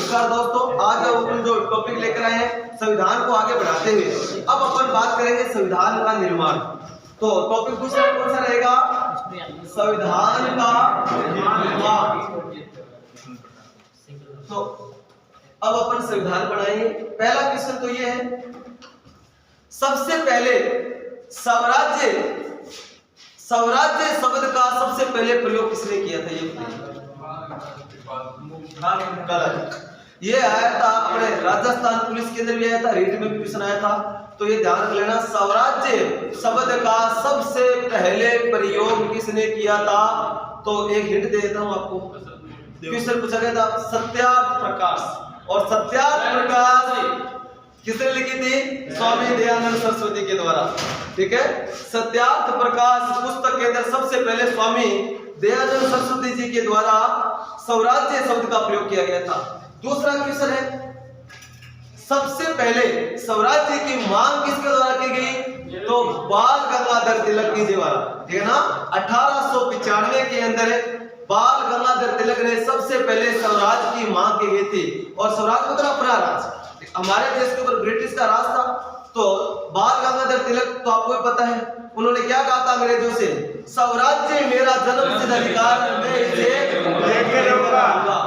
नमस्कार दोस्तों, आज हम जो टॉपिक लेकर आए हैं संविधान को आगे बढ़ाते हुए अब अपन बात करेंगे संविधान का निर्माण। तो टॉपिक दूसरा कौन सा रहेगा? संविधान का निर्माण। तो अब अपन संविधान बनाएंगे। पहला क्वेश्चन तो ये है, सबसे पहले स्वराज्य शब्द का सबसे पहले प्रयोग किसने किया था? ये आया था अपने राजस्थान पुलिस के अंदर भी आया था, रीट में भी क्वेश्चन आया था। तो ये ध्यान रख लेना, स्वराज्य शब्द का सबसे पहले प्रयोग किसने किया था? तो एक हिंट दे देता हूं आपको। क्वेश्चन पूछा गया था सत्यार्थ प्रकाश, और सत्यार्थ प्रकाश किसने लिखी थी? स्वामी दयानंद सरस्वती के द्वारा। ठीक है, सत्यार्थ प्रकाश पुस्तक के अंदर सबसे पहले स्वामी दयानंद सरस्वती जी के द्वारा स्वराज्य शब्द का प्रयोग किया गया था। दूसरा क्वेश्चन है, सबसे पहले स्वराज्य की मांग किसके द्वारा की गई? तो बाल गंगाधर तिलक जी द्वारा। ठीक है ना, 1895 के अंदर बाल गंगाधर तिलक ने सबसे पहले स्वराज की मांग की गई थी। और स्वराज मतलब अपना राज, हमारे देश के ऊपर ब्रिटिश का राज था। तो बाल गंगाधर तिलक तो आपको पता है, उन्होंने क्या कहा था अंग्रेजों से? स्वराज्य मेरा जन्मसिद्ध अधिकार, मैं इसे लेकर रहूंगा।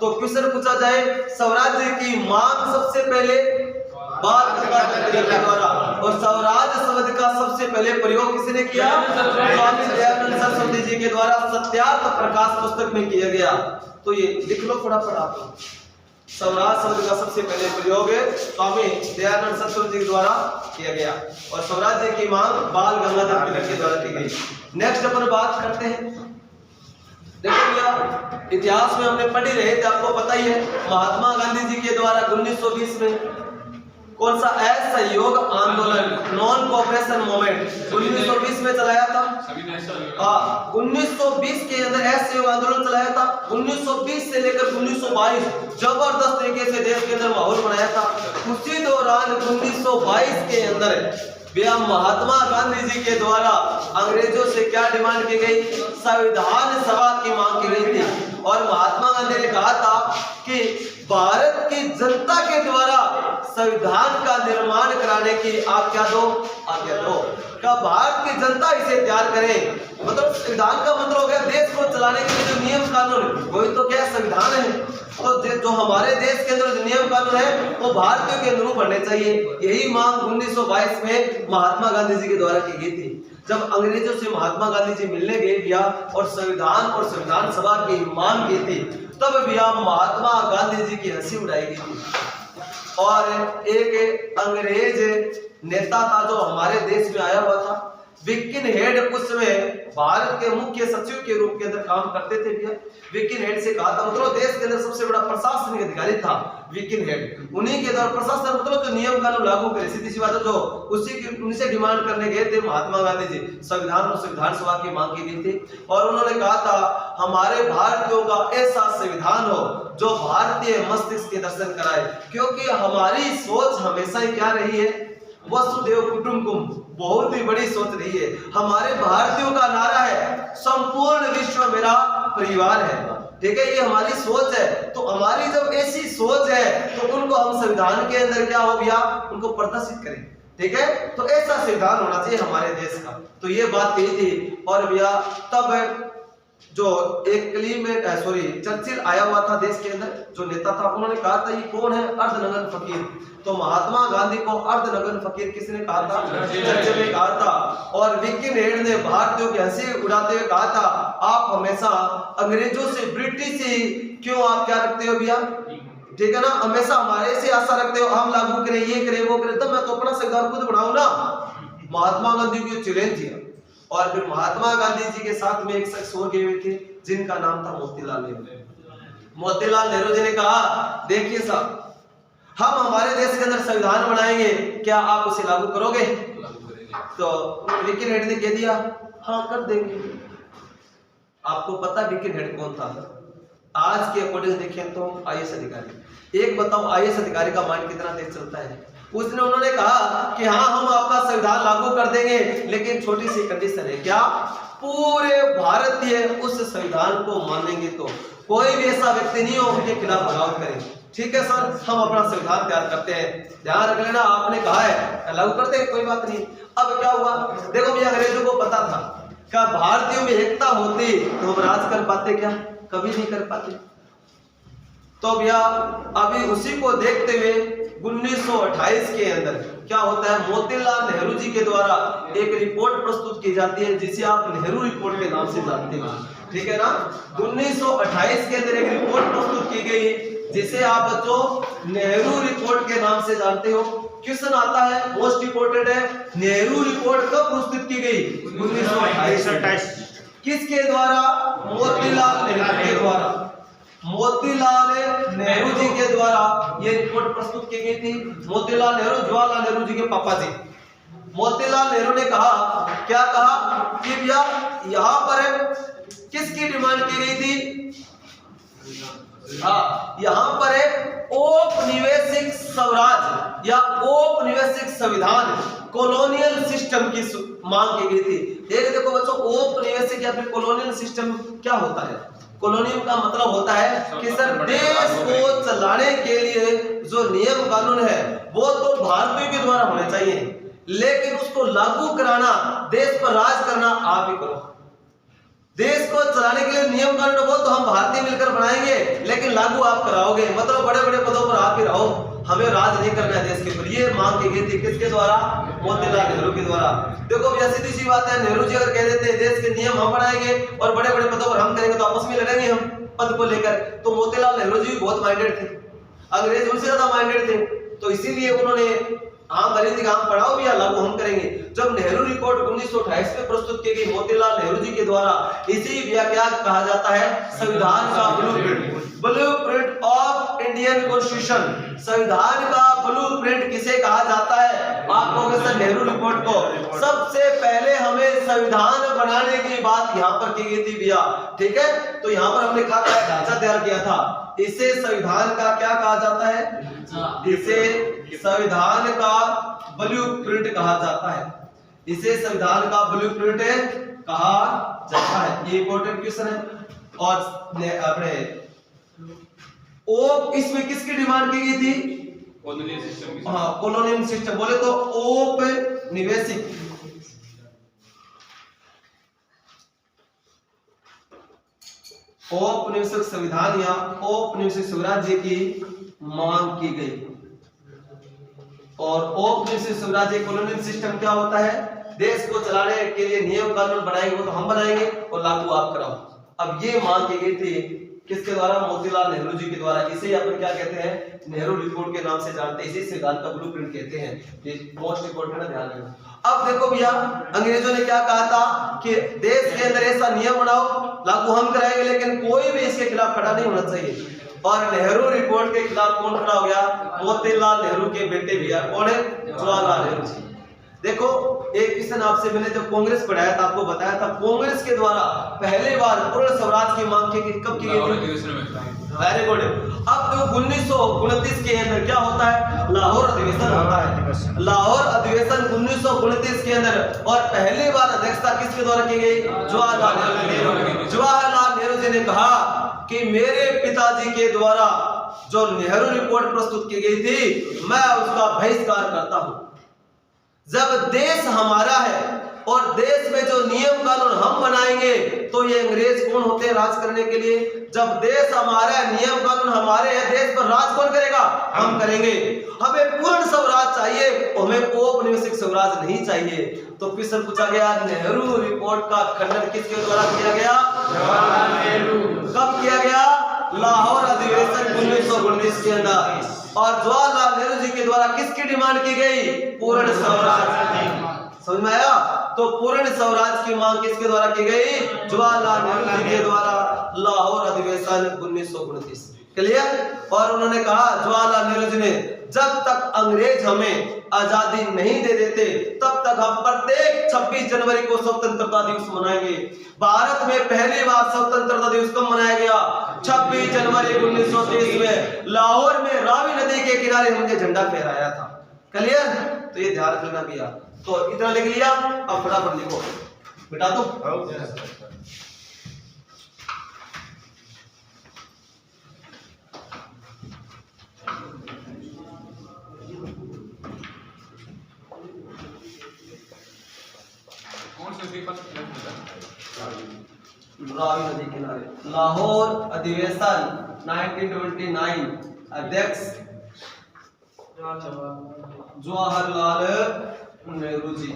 तो क्वेश्चन पूछा जाए, स्वराज्य की मांग सबसे पहले बाल गंगाधर तिलक के द्वारा, और स्वराज शब्द का सबसे पहले प्रयोग किसने किया? स्वामी दयानंद सरस्वती जी के द्वारा सत्यार्थ प्रकाश पुस्तक में किया गया। तो ये लिख लो फटाफट आप, स्वराज शब्द का सबसे पहले प्रयोग स्वामी दयानंद सरस्वती जी के द्वारा किया गया, और स्वराज्य की मांग बाल गंगाधर तिलक के द्वारा की गई। नेक्स्ट अपन बात करते हैं, देखो भैया इतिहास में हमने पढ़ी रहे थे, आपको पता ही है, महात्मा गांधी जी के द्वारा 1920 में कौन सा असहयोग आंदोलन, नॉन कोऑपरेशन मूवमेंट 1920 में चलाया था। 1920 के अंदर असहयोग आंदोलन चलाया था। 1920 से लेकर 1922 जबरदस्त तरीके से देश के अंदर माहौल बनाया था। उसी दौरान 1922 के अंदर महात्मा गांधी जी के द्वारा अंग्रेजों से क्या डिमांड की गई? संविधान सभा की मांग की गई थी। और महात्मा गांधी ने कहा था कि भारत की जनता के द्वारा संविधान का निर्माण कराने की आप क्या दो? आज्ञा दो। क्या भारत की जनता इसे तैयार करे? मतलब संविधान का मतलब हो गया देश को चलाने के लिए जो नियम कानून, वही तो क्या संविधान है। तो जो हमारे देश के अंदर जो नियम कानून है वो भारतीयों के अनुरूप बनने चाहिए। यही मांग 1922 में महात्मा गांधी जी के द्वारा की गई थी। जब अंग्रेजों से महात्मा गांधी जी मिलने गए भैया और संविधान और संविधान सभा की मांग की थी, तब भैया महात्मा गांधी जी की हंसी उड़ाई गई थी। और एक अंग्रेज नेता था जो हमारे देश में आया हुआ था, विकिन हेड, उस समय भारत के मुख्य सचिव के रूप के अंदर काम करते थे भैया। विकिन हेड से कहा था, मतलब देश के अंदर सबसे बड़ा प्रशासनिक अधिकारी था विकिन हेड। उन्हीं के द्वारा प्रशासन मतलब जो नियम कानून लागू करे, सीधी सी बात है, जो उनसे डिमांड करने गए थे महात्मा गांधी जी। संविधान और संविधान सभा की मांग की गई थी, और उन्होंने कहा था हमारे भारतीयों का ऐसा संविधान हो जो भारतीय मस्तिष्क के दर्शन कराए, क्योंकि हमारी सोच हमेशा ही क्या रही है? वसुधैव कुटुंबकम, बहुत ही बड़ी सोच रही है। हमारे भारतीयों का नारा है संपूर्ण विश्व मेरा परिवार है। ठीक है, ये हमारी सोच है। तो हमारी जब ऐसी सोच है तो उनको हम संविधान के अंदर क्या हो भैया, उनको प्रदर्शित करें। ठीक है, तो ऐसा संविधान होना चाहिए हमारे देश का। तो ये बात कही थी। और भैया तब जो एक चर्चिल आया हुआ था देश के अंदर, जो नेता था, उन्होंने कहा था ये कौन है? अर्धनग्न फकीर। तो महात्मा गांधी को अर्धनग्न फकीर किसने कहा था? चर्चिल ने कहा था। और विकिन हेड ने भारतीयों की हंसी उड़ाते हुए कहा था आप हमेशा अंग्रेजों से, ब्रिटिश से क्यों आप क्या रखते हो भैया? ठीक है ना, हमेशा हमारे से आशा रखते हो हम लागू करें, ये करें, वो करें, तब मैं तो अपना संविधान खुद बनाऊं ना। महात्मा गांधी को चैलेंज दिया। और फिर महात्मा गांधी जी के साथ में एक शख्स और गए हुए थे जिनका नाम था मोतीलाल नेहरू। मोतीलाल नेहरू जी ने कहा देखिए साहब, हम हमारे देश के अंदर संविधान बनाएंगे, क्या आप उसे लागू करोगे? तो विकिन हेड ने कह दिया हाँ कर देंगे। आपको पता विकिन हेड कौन था? आज के अकॉर्डिंग देखें तो आईएएस अधिकारी। एक बताओ आईएएस अधिकारी का माइंड कितना तेज चलता है? उन्होंने कहा कि हाँ हम आपका संविधान लागू कर देंगे, लेकिन छोटी सी कंडीशन है। क्या? पूरे भारतीय उस संविधान को मानेंगे तो कोई भी ऐसा व्यक्ति नहीं हो उनके खिलाफ बगावत करे। ठीक है सर, हम अपना संविधान तैयार करते हैं, ध्यान रख लेना, आपने कहा है लागू करते हैं, कोई बात नहीं। अब क्या हुआ, देखो भैया अंग्रेजों को पता था क्या भारतीयों में एकता होती तो हम राज कर पाते, क्या कभी नहीं कर पाते। तो भैया अभी उसी को देखते हुए 1928 के अंदर क्या होता है, मोतीलाल नेहरू जी के द्वारा एक रिपोर्ट प्रस्तुत की जाती है जिसे आप नेहरू रिपोर्ट के नाम से जानते हो। ठीक है ना, 1928 के अंदर एक रिपोर्ट प्रस्तुत की गई जिसे आप बच्चों नेहरू रिपोर्ट के नाम से जानते हो। क्वेश्चन आता है, मोस्ट इंपोर्टेंट है, नेहरू रिपोर्ट कब प्रस्तुत की गई? 1928। किसके द्वारा? मोतीलाल नेहरू के द्वारा। मोतीलाल नेहरू जी के द्वारा ये रिपोर्ट प्रस्तुत की गई थी। मोतीलाल नेहरू जवाहरलाल नेहरू जी के पापा जी। मोतीलाल नेहरू ने कहा, क्या कहा कि भैया यहाँ पर किसकी डिमांड की गई थी? हाँ, यहाँ पर एक औपनिवेशिक स्वराज या औपनिवेशिक संविधान, कॉलोनियल सिस्टम की मांग की गई थी। एक देखो बच्चों, औपनिवेशिक या फिर कॉलोनियल सिस्टम क्या होता है? कॉलोनियल का मतलब होता है कि सर देश को चलाने के लिए जो नियम कानून है वो तो भारतीयों के द्वारा होने चाहिए, लेकिन उसको लागू कराना, देश पर राज करना आप ही करो। देश को चलाने के लिए नियम कानून वो तो हम भारतीय मिलकर बनाएंगे, लेकिन लागू आप कराओगे, मतलब बड़े बड़े पदों पर आप ही रहो, हमें राज नहीं करना है देश के ऊपर। ये मांग की गई थी किसके द्वारा? मोतीलाल नेहरू के द्वारा। देखो भैया सीधी सी बात है, नेहरू जी अगर कह देते हैं देश के नियम हम बनाएंगे और बड़े बड़े पदों पर हम करेंगे तो आपस में लड़ेंगे हम पद को लेकर। तो मोतीलाल नेहरू जी भी बहुत माइंडेड थे, अंग्रेज उनसे ज्यादा माइंडेड थे, तो इसीलिए उन्होंने हाँ गरीब काम पढ़ाओ भी या लागू हम करेंगे। जब नेहरू रिपोर्ट 1928 में प्रस्तुत की गई मोतीलाल नेहरू जी के द्वारा, इसी क्या कहा जाता है? संविधान का ब्लूप्रिंट ऑफ इंडियन कॉन्स्टिट्यूशन। संविधान का ब्लूप्रिंट किसे कहा जाता है? आपको सर नेहरू रिपोर्ट को। सबसे पहले हमें संविधान बनाने की बात यहाँ पर की गई थी भैया। ठीक है, तो यहाँ पर हमने कहा ढांचा तैयार किया था, इसे संविधान का क्या कहा जाता है? इसे संविधान का ब्लूप्रिंट कहा जाता है। इसे संविधान का ब्लूप्रिंट कहा जाता है। ये इंपॉर्टेंट क्वेश्चन है। और अपने इसमें किसकी डिमांड की गई थी? Colonial system. हाँ, कॉलोनियल सिस्टम बोले तो औपनिवेशिक। औपनिवेशिक संविधान या औपनिवेशिक स्वराज्य की मांग की गई। और औपनिवेशिक स्वराज्य कॉलोनियल सिस्टम क्या होता है? देश को चलाने के लिए नियम कानून बनाएंगे वो तो हम बनाएंगे और लागू आप कराओ। अब ये मांग की गई थी किसके द्वारा? मोतीलाल नेहरू जी के द्वारा। इसे अपन क्या कहते हैं? नेहरू रिपोर्ट के नाम से जानते हैं, इसी संविधान का ब्लूप्रिंट कहते हैं। ये मोस्ट इंपोर्टेंट है, ध्यान रखना। अब देखो भैया अंग्रेजों ने क्या कहा था कि देश के अंदर ऐसा नियम बनाओ, लागू हम कराएंगे, लेकिन कोई भी इसके खिलाफ खड़ा नहीं होना चाहिए। और नेहरू रिपोर्ट के खिलाफ कौन खड़ा हो गया? मोतीलाल नेहरू के बेटे भैया। कौन है? जवाहरलाल नेहरू जी। देखो एक क्वेश्चन आपसे मैंने जब कांग्रेस पढ़ाया था आपको बताया था, कांग्रेस के द्वारा पहली बार पूर्ण स्वराज की मांग कब की गई थी? Very good. अब तो 1929 के अंदर क्या होता है? लाहौर अधिवेशन होता है। लाहौर अधिवेशन 1929 के अंदर, और पहली बार अध्यक्षता किसके द्वारा की गई? जवाहरलाल नेहरू। जवाहरलाल नेहरू जी ने कहा कि मेरे पिताजी के द्वारा जो नेहरू रिपोर्ट प्रस्तुत की गई थी मैं उसका बहिष्कार करता हूं। जब देश हमारा है और देश में जो नियम कानून हम बनाएंगे तो ये अंग्रेज कौन होते हैं राज करने के लिए? जब देश हमारा है, नियम कानून हमारे हैं, देश पर राज कौन करेगा? हम करेंगे। हमें पूर्ण स्वराज चाहिए, हमें औपनिवेशिक स्वराज नहीं चाहिए। तो क्वेश्चन पूछा गया, नेहरू रिपोर्ट का खंडन किसके द्वारा किया गया? जवाहरलाल नेहरू। कब किया गया? लाहौर अधिवेशन 1919 के अंदर। और जवाहरलाल नेहरू जी के द्वारा किसकी डिमांड की गई? पूर्ण स्वराज। समझ में आया? तो पूर्ण स्वराज की मांग किसके द्वारा की गई? जवाहरलाल नेहरू जी के द्वारा, लाहौर अधिवेशन 1929। क्लियर? और उन्होंने कहा जवाहरलाल नेहरू जी ने, जब तक अंग्रेज हमें आजादी नहीं दे देते तब तक हम प्रत्येक 26 जनवरी को स्वतंत्रता दिवस मनाएंगे। भारत में पहली बार स्वतंत्रता दिवस कब मनाया गया? 26 जनवरी 1930 में लाहौर में रावी नदी के किनारे हमने झंडा फहराया था। क्लियर? तो ये ध्यान रखना भैया। तो इतना लिख लिया, अब फटाफट लिखो। बिटा दो। रावी नदी किनारे। लाहौर अधिवेशन 1929, अध्यक्ष जवाहरलाल नेहरू जी।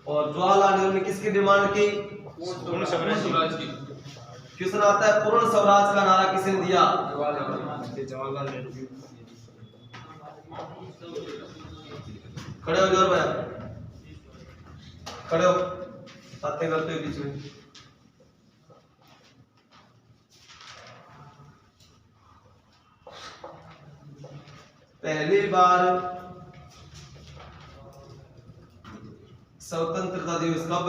और जवाहरलाल नेहरू ने किसकी डिमांड की? पूर्ण स्वराज की। क्वेश्चन आता है पूर्ण स्वराज का नारा किसने दिया? जवाहरलाल नेहरू। खड़े हो जोर भैया, खड़े हो, बातें करते हुए बीच में। पहली बार स्वतंत्रता दिवस कब?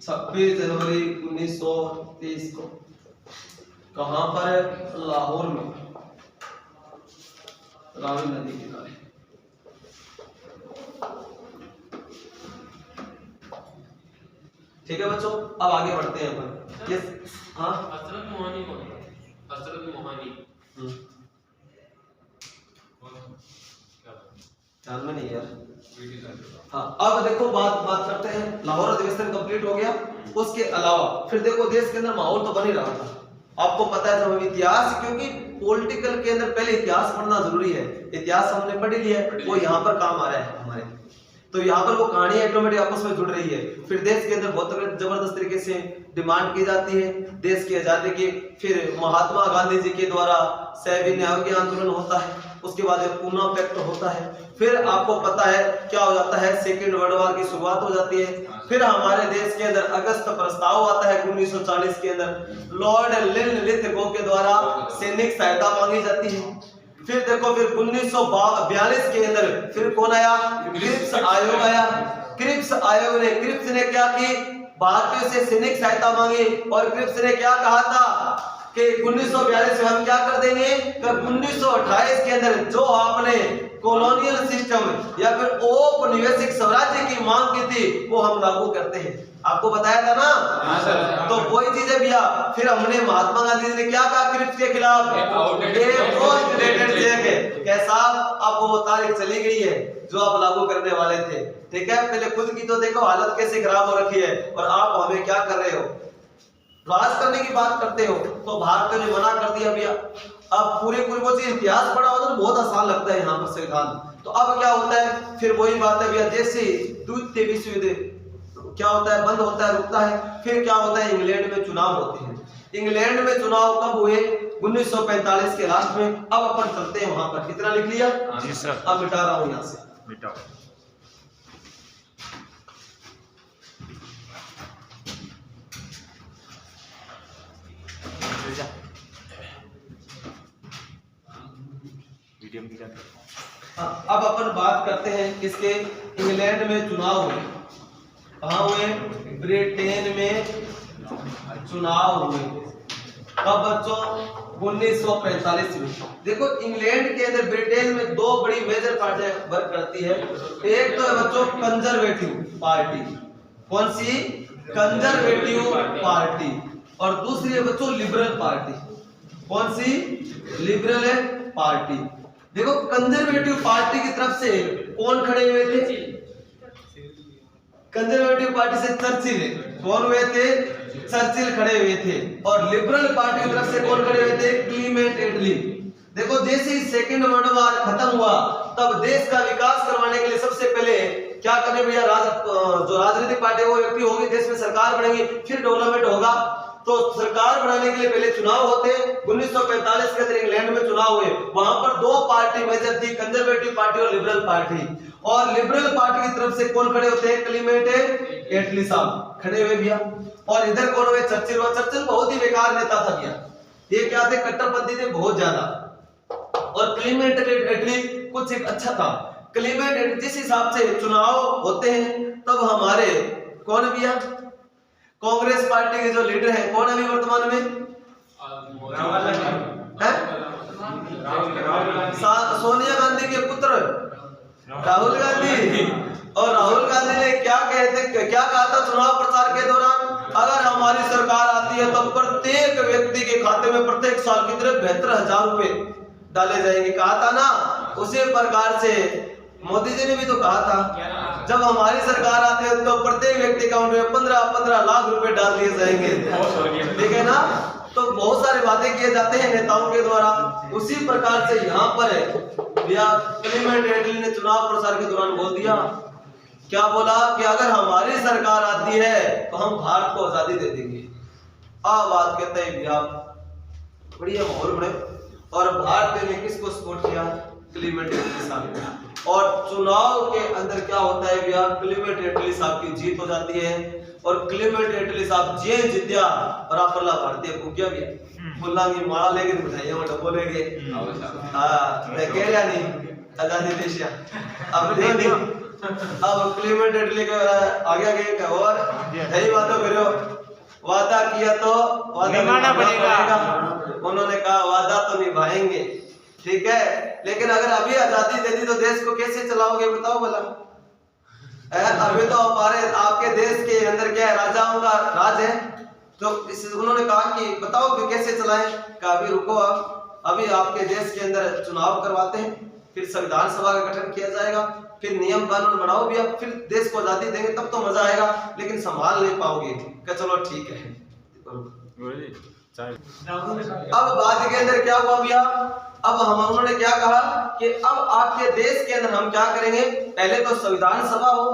26 जनवरी 1930 को। कहां पर? लाहौर में, रावी नदी किनारे। ठीक है बच्चों, अब आगे बढ़ते हैं अपन। यस, हाँ, हसरत मोहानी कौन है? हसरत मोहानी ध्यान में नहीं यार। हाँ, अब देखो बात करते हैं। लाहौर अधिवेशन कंप्लीट हो गया, उसके अलावा फिर देखो देश के अंदर माहौल तो बन ही रहा था। आपको पता है जब हम इतिहास, क्योंकि पॉलिटिकल के अंदर पहले इतिहास पढ़ना जरूरी है। इतिहास हमने पढ़ लिया है, वो यहाँ पर काम आ रहा है हमारे। तो यहाँ पर वो कहानी ऑटोमेटिक आपस में जुड़ रही है। फिर देश के अंदर बहुत जबरदस्त तरीके से डिमांड की जाती है देश की आजादी की। फिर महात्मा गांधी जी के द्वारा सविनय अवज्ञा आंदोलन होता है, उसके बाद पूना पैक्ट होता है। फिर आपको पता है क्या हो जाता है, सेकेंड वर्ल्ड वॉर की शुरुआत हो जाती है। फिर हमारे देश के अंदर अगस्त प्रस्ताव आता है 1940 के अंदर, लॉर्ड लिनलिथगो के द्वारा सैनिक सहायता मांगी जाती है। फिर देखो फिर 1942 के अंदर फिर कौन आया? क्रिप्स आयोग आया। क्रिप्स आयोग ने, क्रिप्स ने क्या की? भारतीयों से सैनिक सहायता मांगी। और क्रिप्स ने क्या कहा था कि 1942 में हम क्या कर देंगे, 1928 के अंदर जो आपने कॉलोनियल सिस्टम या फिर औपनिवेशिक स्वराज्य की मांग की थी वो हम लागू करते हैं। आपको बताया था ना? हाँ सर। तो वही चीज है भैया। फिर हमने महात्मा गांधी जी ने क्या कहा क्रिप्स के खिलाफ? कैसा? अब वो तारीख चली गई है जो आप लागू करने वाले थे। ठीक है, पहले खुद की तो देखो हालत कैसे खराब हो रखी है, और आप हमें क्या कर रहे हो, राज करने की बात करते हो। तो भारत ने मना कर दिया भैया। अब पूरे वो चीज इतिहास पढ़ा होता तो बहुत आसान लगता है यहाँ पर संविधान। तो अब क्या होता है, फिर वही बात है भैया, जैसे द्वितीय विश्व युद्ध क्या होता है, बंद होता है, रुकता है। फिर क्या होता है, इंग्लैंड में चुनाव होते हैं। इंग्लैंड में चुनाव कब हुए? 1945 के लास्ट में। अब अपन चलते हैं वहां पर। कितना लिख लिया? जी सर। अब मिटा रहा हूं यहाँ से, मिटाओ। अब अपन बात करते हैं किसके? इंग्लैंड में चुनाव हुए। कहाँ हुए? ब्रिटेन में चुनाव हुए। कब बच्चों? 1945 में। देखो इंग्लैंड के अंदर, ब्रिटेन में दो बड़ी मेजर पार्टियां वर्क करती है। एक तो है बच्चों कंजर्वेटिव पार्टी। कौन सी? Conservative party. और दूसरी है बच्चों लिबरल पार्टी। कौन सी? Liberal party. देखो कंजर्वेटिव पार्टी की तरफ से कौन खड़े हुए थे? कंजर्वेटिव पार्टी से चर्चिल। कौन हुए थे? चर्चिल खड़े हुए थे। और लिबरल पार्टी की तरफ से कौन खड़े हुए थे? क्लीमेंट एटली। देखो जैसे ही सेकेंड वर्ल्ड वॉर खत्म हुआ तब देश का विकास करवाने के लिए सबसे पहले क्या करने भैया, जो राजनीतिक पार्टी वो एक्टिव होगी, देश में सरकार बनेगी, फिर डेवलपमेंट होगा। तो सरकार बनाने के लिए पहले चुनाव होते। 1945 के अंदर इंग्लैंड में चुनाव हुए। वहां पर दो पार्टी मेजर थी, कंजर्वेटिव पार्टी और लिबरल पार्टी। और लिबरल पार्टी की तरफ से कौन खड़े होते हैं? क्लीमेंट एटली साहब खड़े हुए भैया। और इधर कौन हुए? चर्चिल। और चर्चिल बहुत ही बेकार नेता था भैया। ये क्या थे? कट्टरपंथी थे बहुत ज्यादा। और क्लीमेंट एटली कुछ एक अच्छा था। क्लीमेंट एटली जिस हिसाब से चुनाव होते हैं तब हमारे कौन भैया, कांग्रेस पार्टी के जो लीडर हैं कौन अभी वर्तमान में? सोनिया गांधी के पुत्र राहुल गांधी। और राहुल गांधी ने क्या कहा था चुनाव प्रचार के दौरान? अगर हमारी सरकार आती है तो प्रत्येक व्यक्ति के खाते में प्रत्येक साल की तरह 72,000 रुपए डाले जाएंगे। कहा था ना उसी प्रकार से मोदी जी ने भी तो कहा था जब हमारी सरकार आती है तो प्रत्येक व्यक्ति अकाउंट में 15-15 लाख रुपए डाल दिए जाएंगे, ठीक है ना। तो बहुत सारे वादे किए जाते हैं नेताओं के द्वारा। उसी प्रकार से यहाँ पर भैया क्लेमेंट एटली ने चुनाव प्रचार के दौरान बोल दिया, क्या बोला कि अगर हमारी सरकार आती है तो हम भारत को आजादी दे देंगे। बात कहते हैं भैया बढ़िया माहौल बने और भारत ने किसको सपोर्ट किया, क्लेमेंट एटली साहब ने। और चुनाव के अंदर क्या होता है भैया, क्लेमेंट एटली साहब की जीत हो जाती है और क्लेमेंट एटली साहब जे जित्या और आपला भारतीय भूखिया भी फुल्ला की माला लेके मिठाइयां और डब्बो लेके मैं कह रहा नहीं आजादी देशिया अब देखिए। अब क्लेमेंट एटली का आगे और यही बातों करो, वादा किया तो वादा निभाना पड़ेगा। उन्होंने कहा वादा तो निभाएंगे, ठीक है, लेकिन अगर अभी आजादी दे दी तो देश को कैसे चलाओगे बताओ भला। अभी तो हमारे आपके देश के अंदर क्या है, राजाओं का राज है। तो उन्होंने कहा कि बताओ कि कैसे चलाएं। कहा अभी रुको, आप अभी आपके देश के अंदर चुनाव करवाते हैं, फिर संविधान सभा का गठन किया जाएगा, फिर नियम कानून बनाओ भी, अब फिर देश को आजादी देंगे तब तो मजा आएगा, लेकिन संभाल नहीं पाओगे। क्या चलो ठीक है। अब बात के अंदर क्या हुआ भैया, अब हम उन्होंने क्या कहा कि अब आपके देश के अंदर हम क्या करेंगे, पहले तो संविधान सभा हो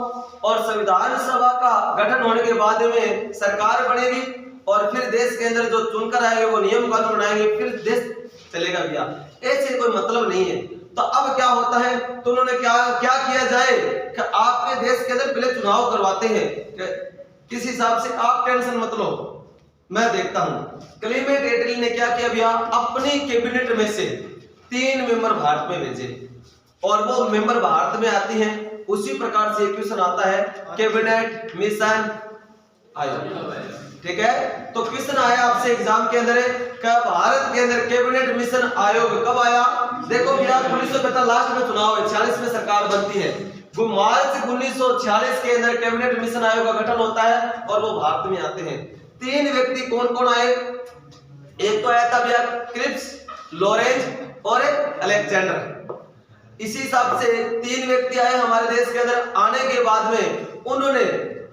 और संविधान सभा का गठन होने के बाद में सरकार बनेगी और फिर देश के अंदर जो चुनकर आएंगे वो नियम कानून बनाएंगे, फिर देश चलेगा भैया। ऐसे कोई मतलब नहीं है। तो अब क्या होता है, तो उन्होंने क्या किया जाए कि आपके देश के अंदर पहले चुनाव करवाते हैं, किस हिसाब से आप टेंशन मत लो, मैं देखता हूं। क्लेमेंट एटली ने क्या किया भैया, अपनी कैबिनेट में से 3 मेंबर भारत में भेजे और वो मेंबर भारत में आती हैं। उसी प्रकार से क्वेश्चन आता है कैबिनेट मिशन आयोग, ठीक है। तो क्वेश्चन आया आपसे एग्जाम के अंदर, क्या भारत के अंदर कैबिनेट मिशन आयोग कब आया? देखो भैया 1945 लास्ट में चुनाव है, 46 में सरकार बनती है, वो मार्च 1946 के अंदर कैबिनेट मिशन आयोग का गठन होता है और वो भारत में आते हैं। 3 व्यक्ति कौन कौन आए, एक तो आया था भैया क्रिप्स, लॉरेंज और अलेक्जेंडर। इसी हिसाब से 3 व्यक्ति आए हमारे देश के अंदर। आने के बाद में उन्होंने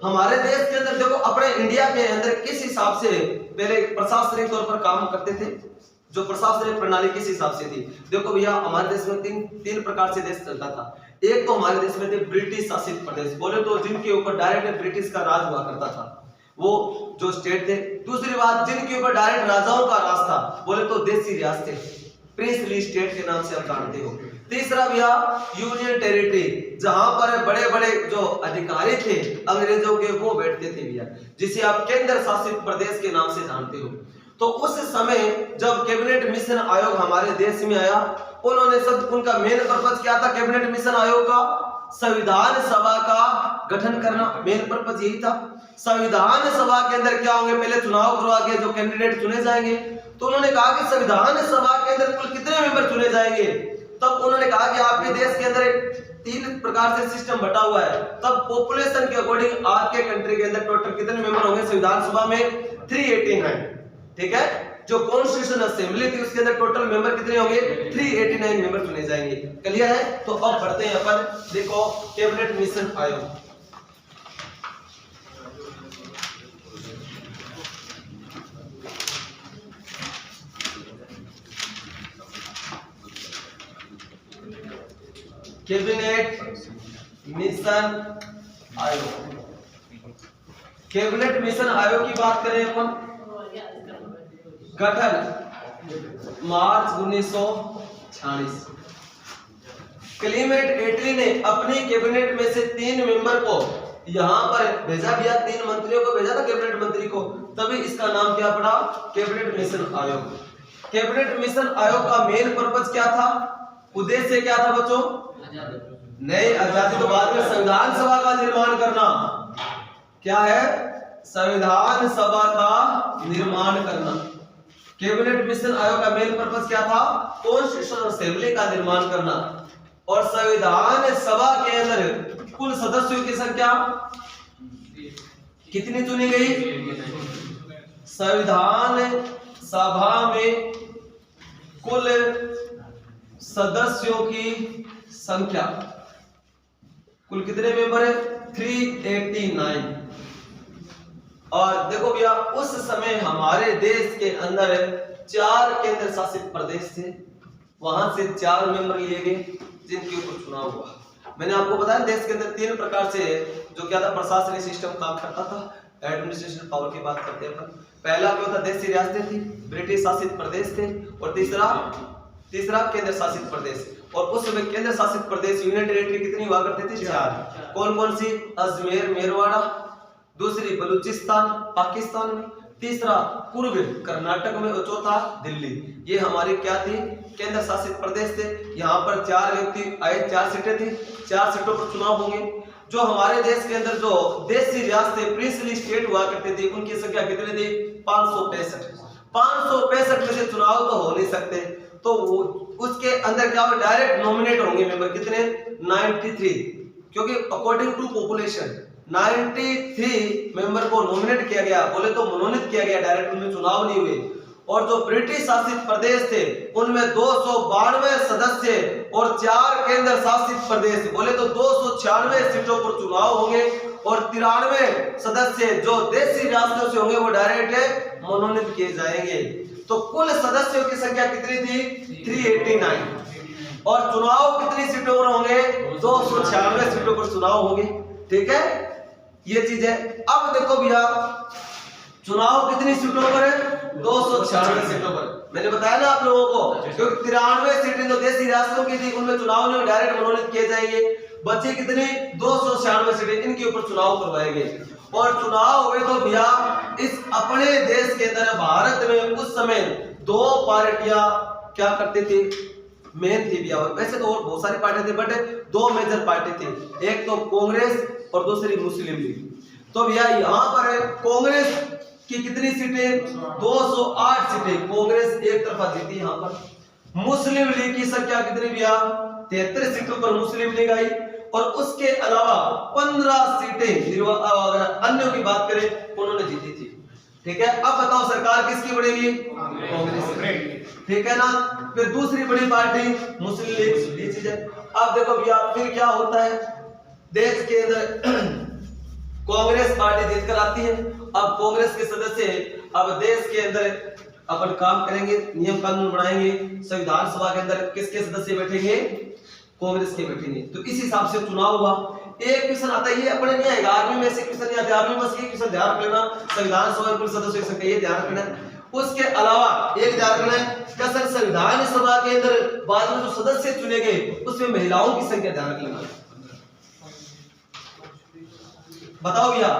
हमारे देश के अंदर देखो अपने इंडिया के अंदर किस हिसाब से पहले प्रशासनिक तौर पर काम करते थे, जो प्रशासनिक प्रणाली किस हिसाब से थी। देखो भैया हमारे देश में तीन प्रकार से देश चलता था। एक तो हमारे देश में थे ब्रिटिश शासित प्रदेश, बोले तो जिनके ऊपर डायरेक्ट ब्रिटिश का राज हुआ करता था, वो जो स्टेट थे। दूसरी बात, जिनके ऊपर डायरेक्ट राजाओं का राज था, बोले तो देसी रियासत, प्रिंसली स्टेट के नाम से आप जानते हो। तीसरा भैया यूनियन टेरिटरी, जहां पर बड़े बड़े जो अधिकारी थे अंग्रेजों के वो बैठते थे भैया, जिसे आप केंद्र शासित प्रदेश के नाम से जानते हो। तो उस समय जब कैबिनेट मिशन आयोग हमारे देश में आया, उन्होंने सब उनका मेन पर्पस क्या था कैबिनेट मिशन आयोग का, संविधान सभा का गठन करना, मेन पर्पस यही था। संविधान सभा के अंदर क्या होंगे, पहले चुनाव करवा के जो कैंडिडेट चुने जाएंगे। तो उन्होंने कहा कि संविधान सभा के अंदर कुल कितने मेंबर चुने जाएंगे। तब उन्होंने कहा कि आपके देश के अंदर 3 प्रकार से सिस्टम बटा हुआ है, तब पॉपुलेशन के अकॉर्डिंग आपके कंट्री के अंदर टोटल कितने मेंबर होंगे संविधान सभा में, 389, ठीक है। जो कॉन्स्टिट्यूशन असेंबली थी उसके अंदर टोटल मेंबर कितने होंगे, 389 मेंबर चुने जाएंगे। क्लियर है। तो अब बढ़ते हैं अपन, देखो कैबिनेट मिशन आयोग। कैबिनेट मिशन आयोग, कैबिनेट मिशन आयोग की बात करें अपन, गठन मार्च 1946। क्लेमेंट एटली ने अपनी कैबिनेट में से 3 मेंबर को यहां पर भेजा दिया, 3 मंत्रियों को भेजा था कैबिनेट मंत्री को, तभी इसका नाम क्या पड़ा, कैबिनेट मिशन आयोग। कैबिनेट मिशन आयोग का मेन पर्पस क्या था, उद्देश्य क्या था बच्चों, नहीं आजादी तो बाद में, संविधान सभा का निर्माण करना। क्या है, संविधान सभा का निर्माण करना। कैबिनेट मिशन आयोग का मेन पर्पस क्या था, कॉन्स्टिट्यूशन असेंबली का निर्माण करना। और संविधान सभा के अंदर कुल सदस्यों की संख्या कितनी चुनी गई, संविधान सभा में कुल सदस्यों की संख्या कुल कितने मेंबर है? 389। और देखो भैया उस समय हमारे देश के अंदर 4 केंद्र शासित प्रदेश थे, वहां से 4 मेंबर लिए गए जिनके ऊपर चुनाव हुआ। मैंने आपको बताया देश के अंदर 3 प्रकार से जो क्या था प्रशासनिक सिस्टम काम करता था। एडमिनिस्ट्रेशन पावर की बात करते हैं अपन। पहला क्या होता, देशी रियासतें थी, ब्रिटिश शासित प्रदेश थे, और तीसरा केंद्र शासित प्रदेश। और उस समय केंद्र शासित प्रदेश यूनियन टेरिटरी कितनी हुआ करते थे? 4। कौन कौन सी? अजमेर मेरवाड़ा, दूसरी बलूचिस्तान पाकिस्तान में, तीसरा पूर्व कर्नाटक में, और चौथा दिल्ली। ये हमारी क्या थी? केंद्र शासित प्रदेश थे। यहाँ पर 4 व्यक्ति आए, 4 सीटें थी, 4 सीटों पर चुनाव होंगे। जो हमारे देश के अंदर जो देशी रियासतें प्रिंसली स्टेट हुआ करते थे उनकी संख्या कितनी थी? 565। 565 में से चुनाव तो हो नहीं सकते, तो उसके अंदर क्या होगा? डायरेक्ट नॉमिनेट होंगे मेंबर कितने? 93। क्योंकि अकॉर्डिंग टू पॉपुलेशन 93 मेंबर को नॉमिनेट किया गया, बोले तो मनोनीत किया गया, डायरेक्ट उनमें चुनाव नहीं हुए। और जो ब्रिटिश शासित प्रदेश थे उनमें 292 सदस्य और 4 केंद्र शासित प्रदेश, बोले तो 296 सीटों पर चुनाव होंगे। और 93 सदस्य जो देशी रियासतों से होंगे वो डायरेक्ट मनोनीत किए जाएंगे। तो कुल सदस्यों की संख्या कितनी थी? 389। और चुनाव कितनी सीटों पर होंगे? 296 सीटों पर चुनाव होंगे। ठीक है, ये चीज है। अब देखो भैया चुनाव कितनी सीटों पर है? 296 सीटों पर। मैंने बताया ना आप लोगों को, क्योंकि 93 सीटें जो देशी रियासतों की थी उनमें चुनाव में डायरेक्ट मनोनीत किए जाएंगे। बचे कितनी? 296 सीटें, इनके ऊपर चुनाव करवाए गए। और चुनाव हुए तो भैया इस अपने देश के अंदर भारत में उस समय 2 पार्टियां क्या करती थी? मेन थी भैया। वैसे तो और बहुत सारी पार्टियां थी, बट 2 मेजर पार्टी थी, एक तो कांग्रेस और दूसरी मुस्लिम लीग। तो भैया यहाँ पर कांग्रेस की कितनी सीटें? 208 सीटें कांग्रेस एक तरफा जीती। यहाँ पर मुस्लिम लीग की संख्या कितनी भैया? 73 सीटों पर मुस्लिम लीग आई। और उसके अलावा 15 सीटें अगर अन्यों की बात करें उन्होंने जीती थी। ठीक है, अब बताओ सरकार किसकी बनेगी? कांग्रेस। ठीक है ना। फिर दूसरी बड़ी पार्टी मुस्लिम लीग, ये चीज है। अब देखो भैया फिर क्या होता है देश के अंदर कांग्रेस पार्टी जीतकर आती है। अब कांग्रेस के सदस्य अब देश के अंदर अपन काम करेंगे, नियम कानून बनाएंगे। संविधान सभा के अंदर किसके सदस्य बैठेंगे? कांग्रेस के बैठेंगे। तो इस हिसाब से चुनाव हुआ। एक क्वेश्चन आता है, ये अपने नहीं आएगा, आर्मी में से क्वेश्चन नहीं आता, आर्मी में बस ये क्वेश्चन ध्यान रख लेना, संविधान सभा के कुल सदस्यों की संख्या ये ध्यान रखना। उसके अलावा एक ध्यान रखना है क्या सर, संविधान सभा के अंदर बाद में जो सदस्य चुने गए उसमें महिलाओं की संख्या ध्यान रख लेना। बताओ भैया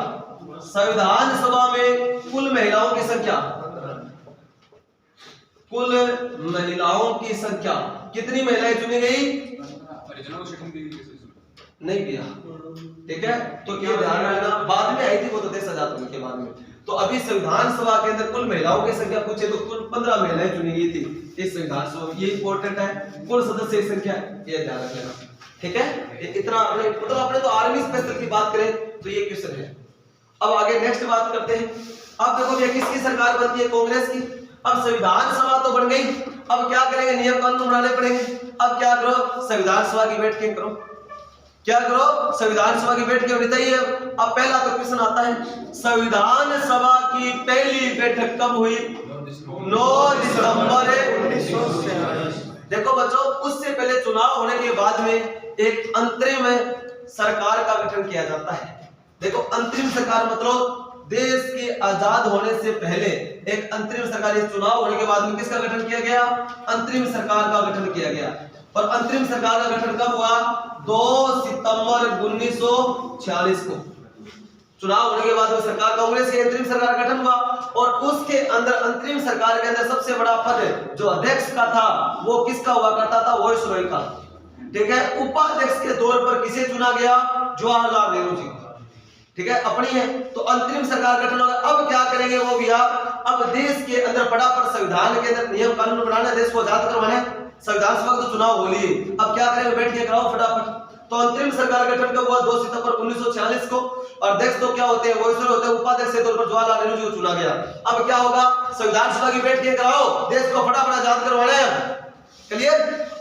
संविधान सभा में कुल महिलाओं की संख्या, कुल महिलाओं की संख्या कितनी महिलाएं चुनी गई? नहीं भैया। ठीक है, तो ये ध्यान रखना, बाद में आई थी वो तो देश आजाद होने के बाद में। तो अभी संविधान सभा के अंदर कुल महिलाओं की संख्या पूछे तो कुल 15 महिलाएं चुनी गई थी इस संविधान सभा में। ये इंपॉर्टेंट है, कुल सदस्य की संख्या ये ध्यान रखना। ठीक है, इतना अपने मतलब अपने तो आर्मी स्पेशल की बात करें तो ये क्वेश्चन है। अब आगे नेक्स्ट बात करते हैं। अब देखो भैया किसकी सरकार बनती है? कांग्रेस की। अब संविधान सभा तो बन गई, अब क्या करेंगे? नियम कानून बनाने पड़ेंगे। अब क्या करो? संविधान सभा की बैठकें करो। क्या करो? संविधान सभा की बैठकें होनी चाहिए। अब पहला तो क्वेश्चन आता है, संविधान सभा की पहली बैठक कब हुई? 9 दिसंबर 1946। देखो बच्चों, उससे पहले चुनाव होने के बाद में एक अंतरिम सरकार का गठन किया जाता है। देखो अंतरिम सरकार मतलब देश के आजाद होने से पहले एक अंतरिम सरकार, चुनाव होने के बाद में किसका गठन किया गया? अंतरिम सरकार का गठन किया गया। और अंतरिम सरकार का गठन कब हुआ? 2 सितंबर 1946 को। चुनाव होने के बाद में सरकार कांग्रेस की अंतरिम सरकार का गठन हुआ। और उसके अंदर अंतरिम सरकार के अंदर सबसे बड़ा पद जो अध्यक्ष का था वो किसका हुआ करता था? वायसरॉय का। ठीक है, उपाध्यक्ष के तौर पर किसे चुना गया? जवाहरलाल नेहरू जी। ठीक है, अपनी है। तो अंतरिम सरकार गठन होगा। अब क्या करेंगे वो भैया? अब देश के अंदर फटाफट संविधान के अंदर नियम कानून बनाना, देश को आजाद करवाना। संविधान सभा तो चुनाव हो लिए, अब क्या करेंगे? बैठ के कराओ फटाफट। तो अंतरिम सरकार गठन कब हुआ? 2 सितंबर 1946 को। और अध्यक्ष तो क्या होते हैं? वायसरॉय होते हैं। उपाध्यक्ष के तौर पर जवाहरलाल नेहरू जी को चुना गया। अब क्या होगा? संविधान सभा की बैठकें कराओ, देश को फटाफट आजाद करवाना है। क्लियर?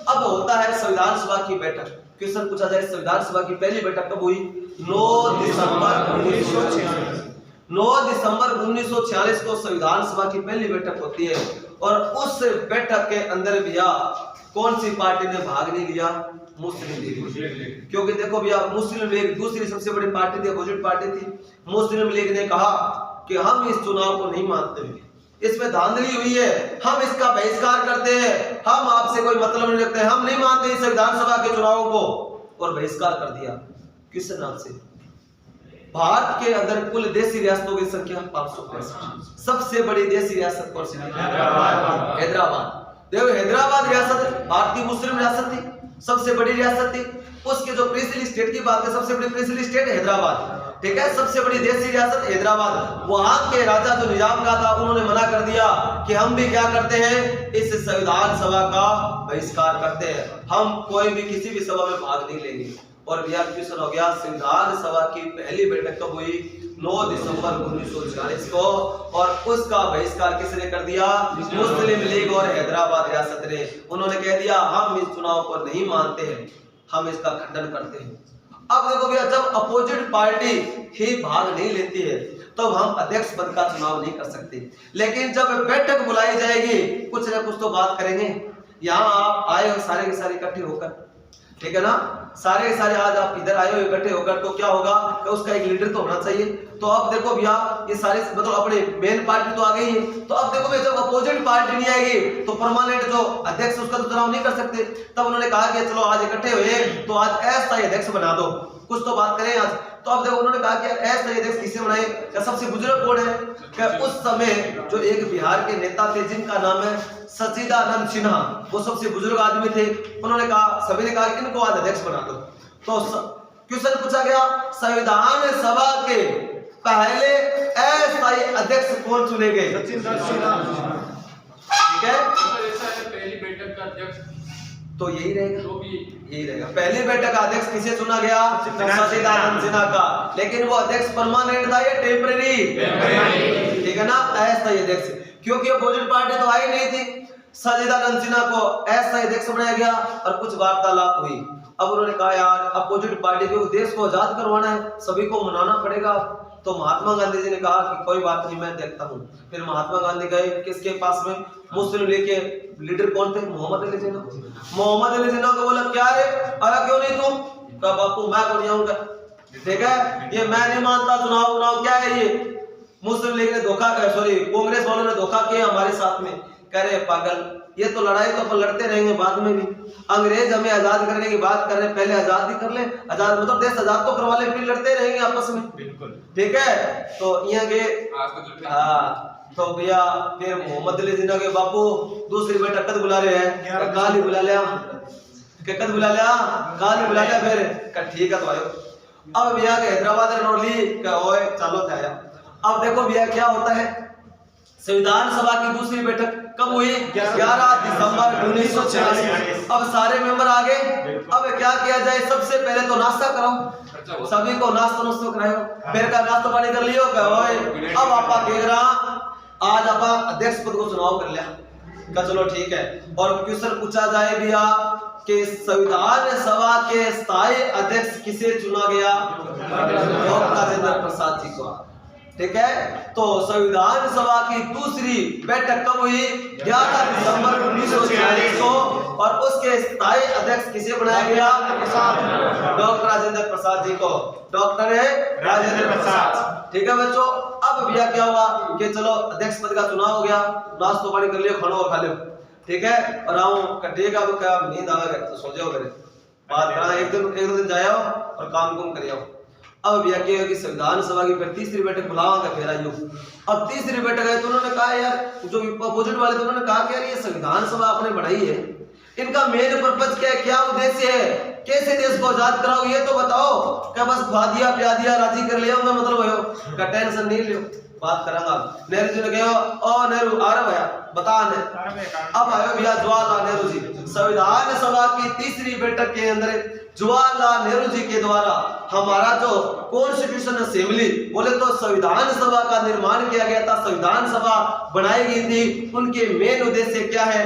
अब होता है संविधान सभा की बैठक। क्वेश्चन पूछा जाए संविधान सभा की पहली बैठक कब हुई? 9 दिसंबर 1946। 9 दिसंबर 1946 को संविधान सभा की पहली बैठक होती है और उस बैठक के अंदर भैया कौन सी पार्टी ने भाग नहीं लिया? मुस्लिम लीग। क्योंकि देखो भैया मुस्लिम लीग दूसरी सबसे बड़ी पार्टी थी, अपोजिट पार्टी थी। मुस्लिम लीग ने कहा कि हम इस चुनाव को नहीं मानते, इसमें धांधली हुई है, हम इसका बहिष्कार करते हैं, हम आपसे कोई मतलब नहीं रखते, हम नहीं मानते इस संविधान सभा के चुनावों को, और बहिष्कार कर दिया। किस नाम से? भारत के अंदर कुल देशी रियासतों की संख्या 565। सबसे बड़ी देशी रियासत कौन सी? हैदराबाद। देखो हैदराबाद रियासत भारत की मुस्लिम रियासत थी, सबसे बड़ी रियासत थी। उसके जो प्रिंसिपल स्टेट की बात है, सबसे बड़ी प्रिंसिपल स्टेट हैदराबाद, ठीक है, सबसे बड़ी देशी रियासत हैदराबाद। वहां के राजा जो निजाम का था उन्होंने मना कर दिया कि हम भी क्या करते हैं, इस संविधान सभा का बहिष्कार करते हैं, हम कोई भी किसी भी सभा में भाग नहीं लेंगे। और भैया क्वेश्चन हो गया संविधान सभा की पहली बैठक कब हुई? 9 दिसंबर 1946 को, और उसका बहिष्कार किसने कर दिया? मुस्लिम लीग और हैदराबाद रियासत ने। उन्होंने कह दिया हम इस चुनाव को नहीं मानते हैं, हम इसका खंडन करते हैं। अब देखो भैया जब अपोजिट पार्टी ही भाग नहीं लेती है तो हम अध्यक्ष पद का चुनाव नहीं कर सकते, लेकिन जब बैठक बुलाई जाएगी कुछ ना कुछ तो बात करेंगे। यहाँ आप आए हो सारे के सारे इकट्ठे होकर, ठीक है ना, सारे के सारे आज आप इधर आए हो इकट्ठे होकर, तो क्या होगा कि उसका एक लीडर तो होना चाहिए। तो अब देखो भैया ये सारे मतलब अपने मेन पार्टी तो आ गई है, तो अब देखो भैया जब अपोजिट पार्टी नहीं आएगी तो परमानेंट जो अध्यक्ष उसका तो चुनाव नहीं कर सकते। तब उन्होंने कहा कि चलो आज इकट्ठे हुए तो आज अस्थायी अध्यक्ष बना दो, कुछ तो बात करें आज। तो अब देखो उन्होंने कहा कि अस्थायी अध्यक्ष किसे बनाए? क्या सबसे बुजुर्ग कौन है? क्या उस समय जो एक बिहार के नेता थे जिनका नाम है सच्चिदानंद सिन्हा, वो सबसे बुजुर्ग आदमी थे। उन्होंने कहा, सभी ने कहा कि इनको आज अध्यक्ष बना दो। तो क्वेश्चन पूछा गया संविधान सभा के पहले अस्थायी अध्यक्ष कौन चुने गए? सच्चिदानंद सिन्हा, ठीक है। ऐसा है पहली बैठक का अध्यक्ष तो यही रहेगा, जो भी यही रहेगा। पहली बैठक का अध्यक्ष किसे चुना गया? सच्चिदानंद सिन्हा का। लेकिन वो अध्यक्ष परमानेंट था या टेम्परेरी? ठीक है ना, अस्थायी अध्यक्ष, क्योंकि अपोजिट पार्टी तो आई नहीं थी। सच्चिदानंद सिन्हा को अस्थायी अध्यक्ष बनाया गया और कुछ वार्तालाप हुई। अब उन्होंने कहा यार अपोजिट पार्टी के देश को आजाद करवाना है, सभी को मनाना पड़ेगा। तो महात्मा गांधी जी ने कहा कि कोई बात नहीं, मैं देखता हूँ। फिर महात्मा गांधी गए किसके पास में? मुस्लिम लीग के लीडर कौन थे? मोहम्मद अली जिन्ना। मोहम्मद अली जिन्ना को बोला क्या रे आया क्यों नहीं तुम? कहा बापू मैं को नहीं आऊंगा, ठीक है, ये मैं नहीं मानता, चुनाव क्या है ये? मुस्लिम लीग ने धोखा किया, सॉरी कांग्रेस वालों ने धोखा किया हमारे साथ में। कह रहे पागल, ये तो लड़ाई तो अपन लड़ते रहेंगे बाद में भी, अंग्रेज हमें आजाद करने की बात कर रहे हैं, पहले आजादी कर ले, आजाद मतलब देश आजाद तो करवा ले, फिर लड़ते रहेंगे आपस में, बिल्कुल, ठीक है। तो यहाँ के तो भैया फिर मोहम्मद अली जिन्ना के बापू दूसरी बैठक कद बुला रहे हैं, काल ही बुला लिया, कद बुला लिया, काल ही बुला लिया, फिर ठीक है तो आयो। अब भैया के हैदराबाद रनौली का ओए चलो जाया। अब देखो भैया क्या होता है, संविधान सभा की दूसरी बैठक कब हुई? 11 दिसंबर 1946। अब सारे मेंबर आ गए। अब क्या किया जाए? सबसे पहले तो नाश्ता कराओ, सभी को नाश्ता नुश्ता कराओ, फिर का नाश्ता पानी कर लियो। अब आपा कह रहा आज आपा अध्यक्ष पद को चुनाव कर लिया, का चलो ठीक है। और क्वेश्चन पूछा जाए भैया कि संविधान सभा के स्थायी अध्यक्ष किसे चुना गया? डॉक्टर राजेंद्र प्रसाद जी को, ठीक है। तो संविधान सभा की दूसरी बैठक कब हुई? 11 दिसंबर 1946 को, और उसके स्थायी अध्यक्ष किसे बनाया गया? डॉक्टर राजेंद्र प्रसाद जी को, डॉक्टर राजेंद्र प्रसाद, ठीक है बच्चों। अब भैया क्या हुआ कि चलो अध्यक्ष पद का चुनाव हो गया, नाश्ता पानी कर लियो, खाना खा लियो, ठीक है, और आओ कटेगा वो क्या नींद आवे तो सो जाओ, करे बात करा, एक दो दिन जाओ और काम कुम कर आओ। अब भैया क्या है कि संविधान सभा की फिर तीसरी बैठक बुलावांगा, फिर आइयो। अब तीसरी बैठक है तो उन्होंने कहा यार जो अपोजिट वाले, तो उन्होंने कहा कि यार ये संविधान सभा आपने बढ़ाई है, इनका मेन पर्पज क्या है, क्या उद्देश्य है, कैसे देश को आजाद कराओ ये तो बताओ। क्या बस खा दिया प्या दिया राजी कर लिया मैं मतलब हो का टेंशन नहीं लियो, बात करांगा। नेहरू जी ने कहा ओ नेहरू आ रहा भैया बता ने। अब आयो भैया जवाहरलाल नेहरू जी। संविधान सभा की तीसरी बैठक के अंदर जवाहरलाल नेहरू जी के द्वारा हमारा जो कॉन्स्टिट्यूशन असेंबली बोले तो संविधान सभा का निर्माण किया गया था, संविधान सभा बनाई गई थी। उनके मेन उद्देश्य क्या है?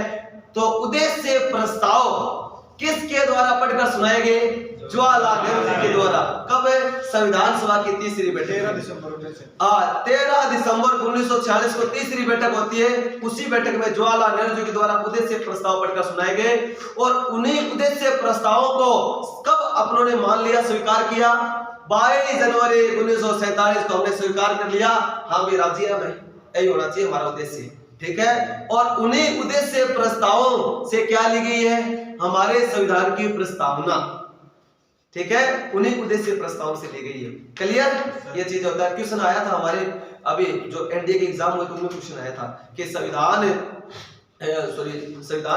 तो उद्देश्य प्रस्ताव किसके द्वारा पढ़कर सुनाए गए? जवाहरलाल नेहरू जी के द्वारा। कब? संविधान सभा की तीसरी बैठक 13 दिसंबर 13 दिसंबर 1946 को तीसरी बैठक होती है। उसी बैठक में जवाहरलाल नेहरू जी के द्वारा उद्देश्य प्रस्ताव पढ़कर सुनाए गए और उन्हीं उद्देश्य प्रस्तावों को कब अपनों ने मान लिया, स्वीकार किया? 22 जनवरी 1947 को हमने स्वीकार कर लिया। हाँ भी राजी है, मैं यही होना चाहिए हमारा उद्देश्य, ठीक है। और उन्हीं उद्देश्य प्रस्तावों से क्या ली गई है? हमारे संविधान की प्रस्तावना, ठीक है, उन्हीं उद्देश्य प्रस्तावों से ली गई है। क्लियर? ये चीज होता है। क्वेश्चन आया था हमारे अभी जो एनडीए के एग्जाम हुए थे उनमें क्वेश्चन आया था कि संविधान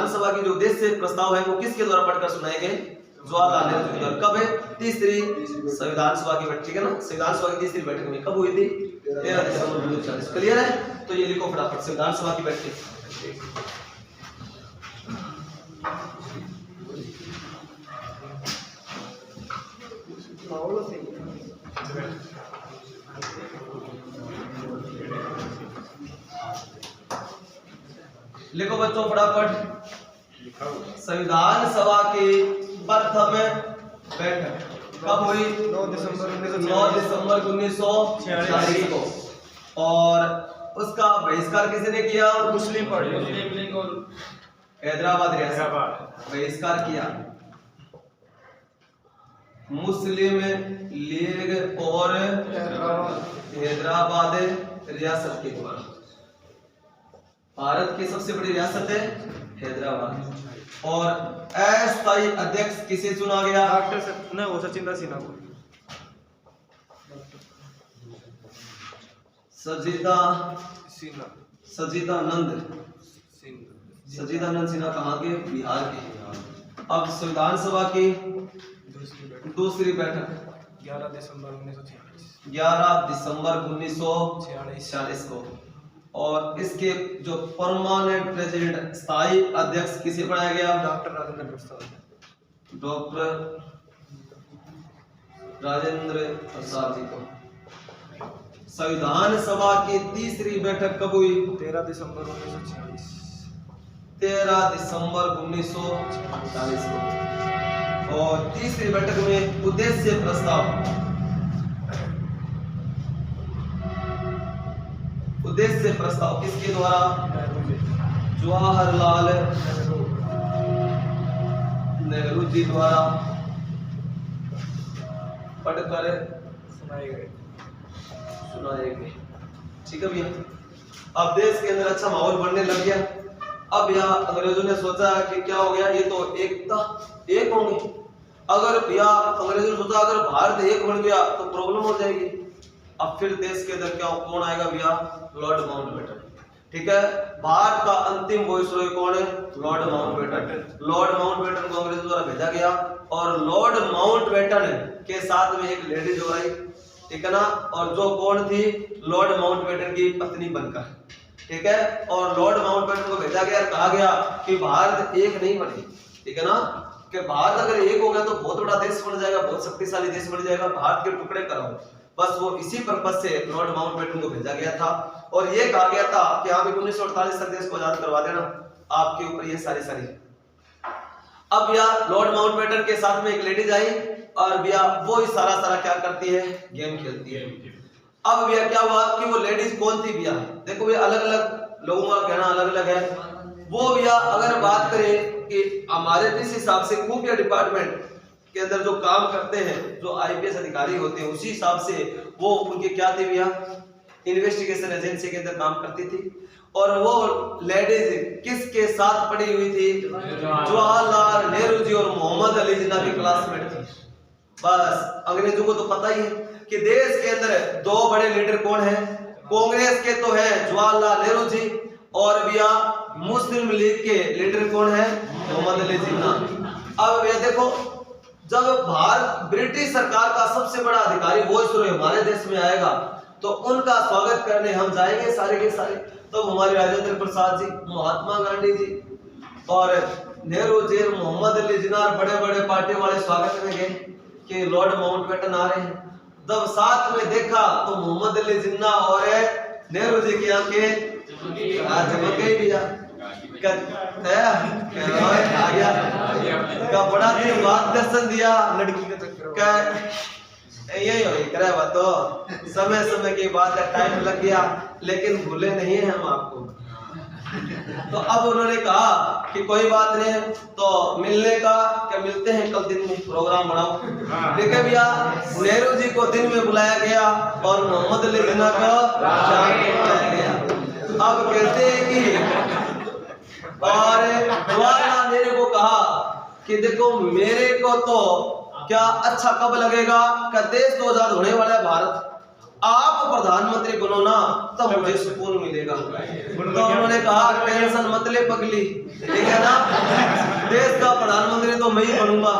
सभा की जो उद्देश्य प्रस्ताव है वो किसके द्वारा पढ़कर सुनाए गए? जवाहरलाल नेहरू जी के द्वारा। कब है? तीसरी संविधान सभा की बैठक, ठीक है ना। संविधान सभा की तीसरी बैठक में कब हुई थी? 13 दिसंबर 1940। क्लियर है? तो ये लिखो फटाफट, संविधान सभा की बैठक। लिखो बच्चों फटाफट, संविधान सभा की प्रथम बैठक कब हुई? 9 दिसंबर 1946 को। और उसका बहिष्कार किसने किया? मुस्लिम पार्टी मुस्लिम लीग और हैदराबाद रियासत बहिष्कार किया। मुस्लिम लीग और हैदराबाद रियासत के द्वारा। भारत की सबसे बड़ी रियासत है हैदराबाद। और अस्थायी अध्यक्ष किसे चुना गया? डॉक्टर सचिंद्र सिन्हा को। सचिदानंद सिन्हा कहाँ के? बिहार के। अब संविधान सभा की दूसरी बैठक 11 दिसंबर 1946 1946 को। और इसके जो परमानेंट प्रेसिडेंट, स्थायी अध्यक्ष किसे बनाया गया? डॉक्टर राजेंद्र प्रसाद जी को। संविधान सभा की तीसरी बैठक कब हुई? 13 दिसंबर 1946 13 दिसंबर 1946 को। और तीसरी बैठक में उद्देश्य प्रस्ताव, उद्देश्य प्रस्ताव किसके द्वारा? जवाहरलाल नेहरू जी द्वारा पढ़कर सुनाए गए। ठीक है भैया। अब देश के अंदर अच्छा माहौल बनने लग गया। अब यहाँ अंग्रेजों ने सोचा कि क्या हो गया, ये तो एक होंगे। अगर भैया अंग्रेजों ने सोचा अगर भारत एक बन गया तो प्रॉब्लम हो जाएगी। अब फिर देश के अंदर क्या कौन आएगा भैया? लॉर्ड माउंटबेटन, ठीक है। भारत का अंतिम वॉइसरॉय कौन है? Lord Mountbatten. लॉर्ड माउंटबेटन को अंग्रेजों द्वारा भेजा गया और लॉर्ड माउंटबेटन के साथ में एक लेडीज हो आई, ठीक है ना। और जो कौन थी? लॉर्ड माउंटबेटन की पत्नी बनकर, ठीक है। और लॉर्ड माउंटबेटन को भेजा गया, कहा गया कि भारत एक नहीं बने, ठीक है ना, कि भारत अगर एक हो गया तो बहुत बड़ा देश बन जाएगा, बहुत शक्तिशाली देश बन जाएगा, भारत के टुकड़े कराओ। बस वो इसी पर्पस से लॉर्ड माउंटबेटन को भेजा गया था और ये कहा गया था कि आप 1948 तक देश को आजाद करवा देना, आपके ऊपर ये सारी। अब भैया लॉर्ड माउंटबेटन के साथ में एक लेडीज आई और भैया वो सारा क्या करती है? गेम खेलती है। अब भैया क्या हुआ कि वो लेडीज कौन थी भैया? देखो भैया अलग अलग लोगों का कहना अलग अलग है। वो भैया अगर बात करें कि हमारे जिस हिसाब से खुफिया डिपार्टमेंट के अंदर जो काम करते हैं, जो आईपीएस अधिकारी होते हैं, उसी हिसाब से वो उनके क्या थे भैया? इन्वेस्टिगेशन एजेंसी के अंदर काम करती थी। और वो लेडीज किसके साथ पड़ी हुई थी? जवाहरलाल नेहरू जी और मोहम्मद अली जिन्ना की क्लासमेट थी। बस अंग्रेजों को तो पता ही है कि देश के अंदर दो बड़े लीडर कौन है? कांग्रेस के तो है जवाहरलाल नेहरू जी और भैया मुस्लिम लीग के लीडर कौन है? मोहम्मद अली जिन्ना। अब भैया देखो, जब भारत ब्रिटिश सरकार का सबसे बड़ा अधिकारी वॉइसरॉय हमारे देश में आएगा तो उनका स्वागत करने हम जाएंगे सारे के सारे। तो हमारे राजेंद्र प्रसाद जी, महात्मा गांधी जी और नेहरू जी, मोहम्मद अली जिन्ना बड़े बड़े पार्टी वाले स्वागत में गए कि लॉर्ड माउंटबेटन आ रहे हैं। जब साथ में देखा तो मोहम्मद अली जिन्ना और नेहरू जी की आंखें चमक गई भैया। आ गया का बड़ा दिन बाद दर्शन दिया लड़की का चक्कर का यही हो करे बात तो समय समय की बात है, टाइम लग गया लेकिन भूले नहीं है हम आपको। तो अब उन्होंने कहा कि कोई बात नहीं, तो मिलने का क्या मिलते हैं कल दिन में प्रोग्राम बनाओ। ठीक है भैया, नेहरू जी को दिन में बुलाया गया और मोहम्मद अली जिन्ना को शाम को बुलाया गया। अब कहते हैं कि और जवाहरलाल नेहरू को कहा कि देखो मेरे को तो क्या अच्छा कब लगेगा कि देश तो आजाद होने वाला है भारत, आप प्रधानमंत्री बनो ना तब मुझे सुकून मिलेगा। तो उन्होंने कहा टेंशन मत ले पगली, ठीक है ना, देश का प्रधानमंत्री तो मैं ही बनूंगा।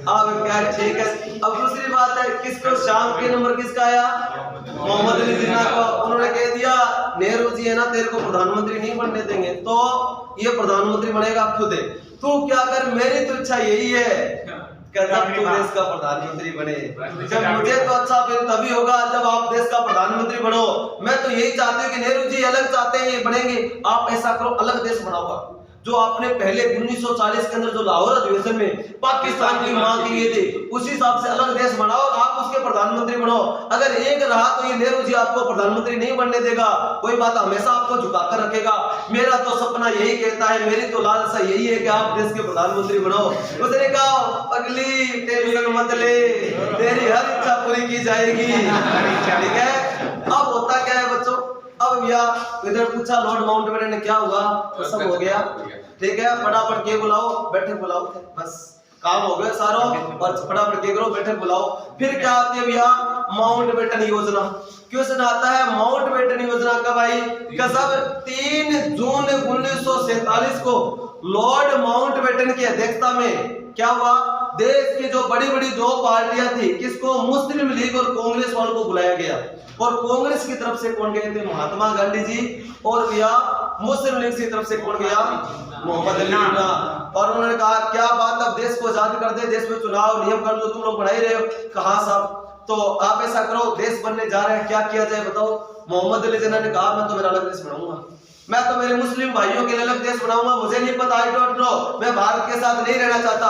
अब क्या ठीक है। अब दूसरी बात है, किसको शाम के नंबर किसका आया, मोहम्मद अली जिन्ना को। उन्होंने कह दिया नेहरू जी है ना तेरे को प्रधानमंत्री नहीं बनने देंगे, तो ये प्रधानमंत्री बनेगा खुद है, तू क्या कर, मेरी तो इच्छा यही है जब तू देश का प्रधानमंत्री बने। जब मुझे तो अच्छा फिर तभी होगा जब आप देश का प्रधानमंत्री बनो। मैं तो यही चाहती हूँ कि नेहरू जी अलग चाहते हैं ये बनेंगे, आप ऐसा करो अलग देश बनाओ। जो आपने पहले 1940 के अंदर जो लाहौर अधिवेशन में पाकिस्तान की मांग की थी उसी हिसाब से अलग देश बनाओ और आप उसके प्रधानमंत्री बनो। अगर एक रहा तो ये नेहरू जी आपको प्रधानमंत्री नहीं बनने देगा, कोई बात हमेशा आपको झुकाकर रखेगा। मेरा तो सपना यही कहता है, मेरी तो लालसा यही है कि आप देश के प्रधानमंत्री बनो। उसने कहा अगली टेंशन मत ले, तेरी हर इच्छा पूरी की जाएगी। ठीक है। अब होता क्या है बच्चों, अब भैया इधर पूछा लॉर्ड माउंटबेटन ने क्या हुआ, तो सब हो गया। ठीक है, फटाफट के बुलाओ, बैठे बुलाओ, बस काम हो गया सारा, और फटाफट के करो, बैठे बुलाओ। फिर क्या आती है भैया, माउंटबेटन योजना। क्वेश्चन आता है माउंटबेटन योजना कब आई, कसब 3 जून 1947 को लॉर्ड माउंटबेटन की अध्यक्षता में क्या हुआ, देश की जो बड़ी बड़ी दो पार्टियां थी, किसको, मुस्लिम लीग और कांग्रेस वालों को बुलाया गया। और कांग्रेस की तरफ से कौन गए थे, महात्मा गांधी जी, और भैया मुस्लिम लीग की तरफ से कौन गया, मोहम्मद अली जिन्ना। और उन्होंने कहा क्या बात, अब देश को आजाद कर दे, देश में चुनाव नियम कानून जो तुम लोग बढ़ा ही रहे हो, कहा साहब, तो आप ऐसा करो, देश बनने जा रहे हैं, क्या किया जाए बताओ। मोहम्मद अली जिन्ना ने कहा मैं तो मेरा अलग देश बनाऊंगा, मैं तो मेरे मुस्लिम भाइयों के लिए अलग देश बनाऊंगा, मुझे नहीं पता, आई डोंट नो, मैं भारत के साथ नहीं रहना चाहता,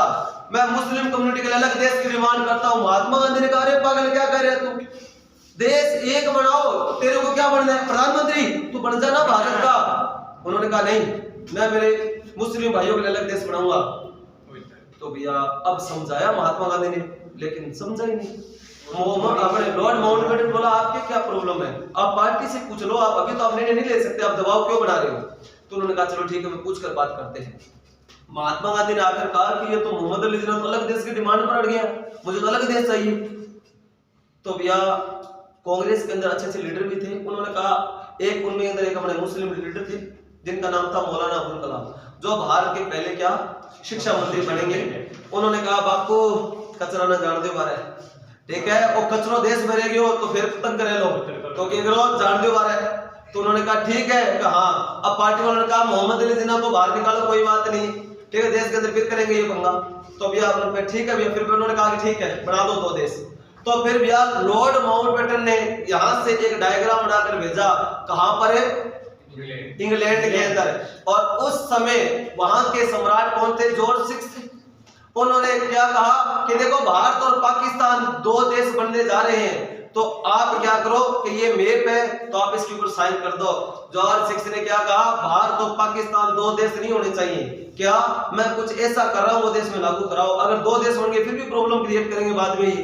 मैं मुस्लिम कम्युनिटी के लिए अलग देश की डिमांड करता हूं। महात्मा गांधी ने कहा अरे पागल क्या कर रहे हैं तुम, देश एक बनाओ, तेरे को क्या बनना है, प्रधानमंत्री, तू बन जाना भारत का। उन्होंने कहा नहीं, मैं मेरे मुस्लिम भाइयों के लिए अलग देश बनाऊंगा। तो भैया अब समझाया महात्मा गांधी ने, लेकिन समझा ही नहीं। अपने लॉर्ड माउंटबेटन बोला आपके क्या प्रॉब्लम है, आप पार्टी से पूछ लो, आप अभी तो आप निर्णय नहीं ले सकते, आप दबाव क्यों बना रहे हो। तो उन्होंने कहा चलो ठीक है, मैं पूछ कर बात करते हैं। महात्मा गांधी ने आकर कहा कि ये तो मोहम्मद अली जिन्ना तो अलग देश की डिमांड पर अड़ गया, मुझे तो अलग देश चाहिए। तो भैया कांग्रेस के अंदर अच्छे अच्छे लीडर भी थे, उन्होंने कहा, एक उनमें अंदर एक हमारे मुस्लिम लीडर थे जिनका नाम था मौलाना अबुल कलाम, जो भारत के पहले क्या शिक्षा मंत्री बनेंगे। उन्होंने कहा बापू कचरा न जान दो बारे, ठीक है, और कचरो देश में रह गयो तो फिर तंग करे लो, तो क्या करो जान दो बारे। तो उन्होंने कहा ठीक है, कहा अब पार्टी वालों ने कहा मोहम्मद अली जिन्ना को बाहर निकालो, कोई बात नहीं, ठीक है, देश के अंदर फिर करेंगे ये पंगा। तो भैया ठीक है भैया, फिर उन्होंने कहा कि ठीक है बना दो 2 देश। तो फिर भैया लॉर्ड माउंटबेटन ने यहां से एक डायग्राम बनाकर भेजा, कहां पर है, इंग्लैंड के अंदर। और उस समय वहां के सम्राट कौन थे, जॉर्ज 6 थे। उन्होंने क्या कहा कि देखो भारत और पाकिस्तान 2 देश बनने जा रहे हैं, तो आप क्या करो कि ये मैप है तो आप इसके ऊपर साइन कर दो। जॉर्ज 6 ने क्या कहा, भारत और पाकिस्तान 2 देश नहीं होने चाहिए, क्या मैं कुछ ऐसा कर रहा हूं वो देश में लागू कराओ, अगर 2 देश होंगे फिर भी प्रॉब्लम क्रिएट करेंगे बाद में ही।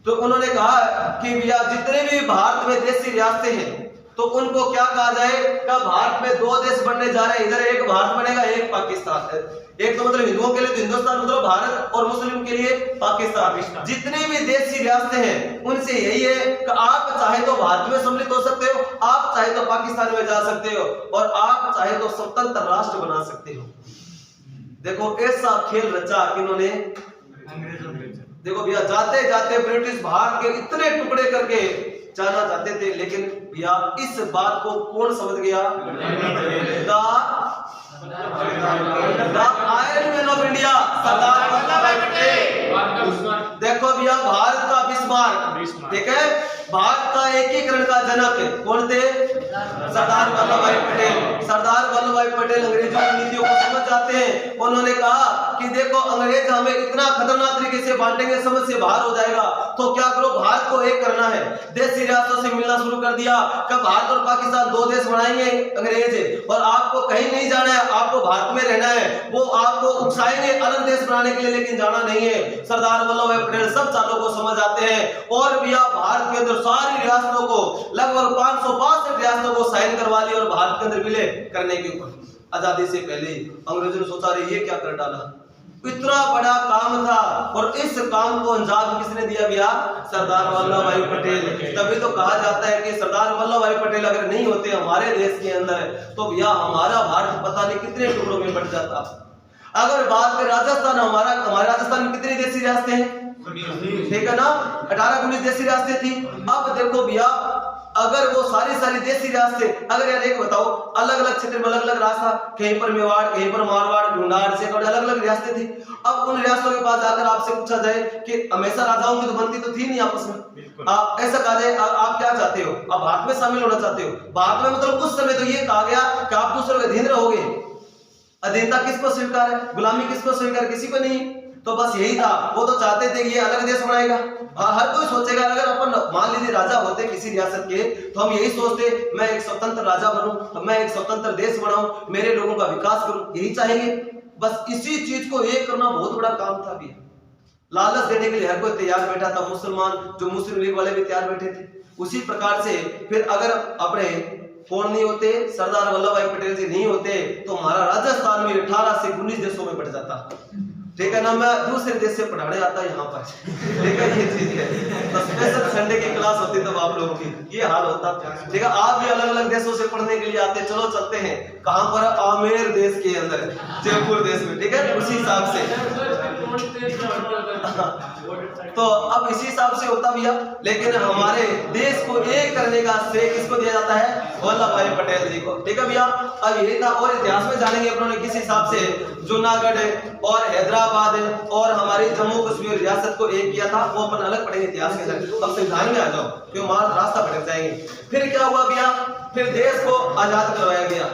तो उन्होंने कहा कि भैया जितने भी भारत में देशी रियासतें हैं तो उनको क्या कहा जाए, क्या भारत में 2 देश बनने जा रहे हैं, इधर एक भारत बनेगा एक पाकिस्तान है, एक तो मतलब हिंदुओं के लिए तो हिंदुस्तान, मतलब भारत, और मुस्लिम के लिए पाकिस्तान। जितनी भी देशी रियासतें हैं उनसे यही है कि आप चाहे तो भारत में सम्मिलित हो सकते हो, आप चाहे तो पाकिस्तान में जा सकते हो, और आप चाहे तो स्वतंत्र राष्ट्र बना सकते हो। देखो ऐसा खेल रचा किन्होंने, अंग्रेजों ने। देखो भैया जाते जाते ब्रिटिश भारत के इतने टुकड़े करके जाना चाहते थे, लेकिन भैया इस बात को कौन समझ गया, iron man of India Sardar Vallabh भाई पटेल। देखो देखो भैया, भारत का बिस्मार्क, ठीक है, भारत का एकीकरण का जनक कौन थे? सरदार वल्लभ भाई पटेल। सरदार वल्लभ भाई पटेल अंग्रेजों की नीतियों को समझ जाते हैं। उन्होंने कहा कि देखो, अंग्रेज हमें इतना खतरनाक तरीके से बांटेंगे, समझ से बाहर हो जाएगा, तो क्या करो, भारत को एक करना है। देशी रियासतों से मिलना शुरू कर दिया कि भारत और पाकिस्तान दो देश बनाएंगे अंग्रेज, और आपको कहीं नहीं जाना है, आपको भारत में रहना है। वो आपको उकसाएंगे अलग देश बनाने के लिए, लेकिन जाना नहीं है। सरदार वल्लभ भाई पटेल सब चालों को समझ आते हैं, और भैया भारत के अंदर सारी रियासतों को, लगभग 562 रियासतों को साइन करवा लिया, और भारत के अंदर विलय करने के ऊपर आजादी से पहले अंग्रेजों ने सोचा, रे ये क्या कर डाला, इतना बड़ा काम था, और इस काम को अंजाम किसने दिया भैया? सरदार वल्लभ भाई पटेल। तभी तो कहा जाता है कि सरदार वल्लभ भाई पटेल अगर नहीं होते हमारे देश के अंदर, तो भैया हमारा भारत पता नहीं कितने टुकड़ों में बट जाता। अगर बात करें राजस्थान, हमारे राजस्थान में कितनी देशी रियासतें हैं? ठीक है ना, 18-19 देशी रियासतें थी। अब देखो भैया, अगर वो सारी देशी रियासतें, अगर यार एक बताओ, अलग अलग क्षेत्र में अलग अलग रास्ता, कहीं पर मेवाड़, कहीं पर मारवाड़, ढूंढाड़ से अलग अलग रियासतें थी। अब उन रियासतों के पास जाकर आपसे पूछा जाए कि हमेशा राजाओं की तो बनती तो थी नहीं आपस में, आप ऐसा कहा जाए, आप क्या चाहते हो, आप भारत में शामिल होना चाहते हो? भारत में मतलब उस समय तो ये कहा गया कि आप दूसरों के अधीन रहोगे। अधीनता किसको स्वीकार है? गुलामी किसको स्वीकार? किसी को नहीं। तो बस यही था, वो तो चाहते थे कि ये अलग देश बनाएगा। हर कोई सोचेगा, अगर अपन मान लीजिए राजा होते किसी रियासत के, तो हम यही सोचते, मैं एक स्वतंत्र राजा बनूं, मैं एक स्वतंत्र देश बनाऊं, मेरे लोगों का विकास करूं, यही चाहेंगे। बस इसी चीज को एक करना बहुत बड़ा काम था भी। लालच देने के लिए हर कोई तैयार बैठा था, मुसलमान जो मुस्लिम लीग वाले भी तैयार बैठे थे। उसी प्रकार से फिर अगर अपने कौन नहीं होते, सरदार वल्लभ भाई पटेल जी नहीं होते, तो हमारा राजस्थान में 18 से 19 देशों में बढ़ जाता। ठीक है ना, मैं दूसरे देश से पढ़ाने आता यहाँ पर, ठीक है, ये चीज है। तो स्पेशल संडे की क्लास होती तब आप लोगों की ये हाल होता। ठीक है, आप भी अलग अलग देशों से पढ़ने के लिए आते, चलो चलते हैं कहाँ पर? आमेर देश के अंदर, जयपुर देश में, ठीक है, उसी हिसाब से। तो अब इसी हिसाब से होता भैया, लेकिन हमारे देश को एक करने का श्रेय किसको दिया जाता है? वल्लभ भाई पटेल जी को। ठीक है भैया, अब यही था। और इतिहास में जानेंगे अपनों ने किस हिसाब से जूनागढ़ और हैदराबाद और हमारी जम्मू कश्मीर रियासत को एक किया था, वो अपन अलग पढ़ेंगे इतिहास के अंदर। अब संविधान में आ जाओ, क्यों हमारा रास्ता भटक जाएंगे। फिर क्या हुआ भैया? फिर देश को आजाद करवाया गया।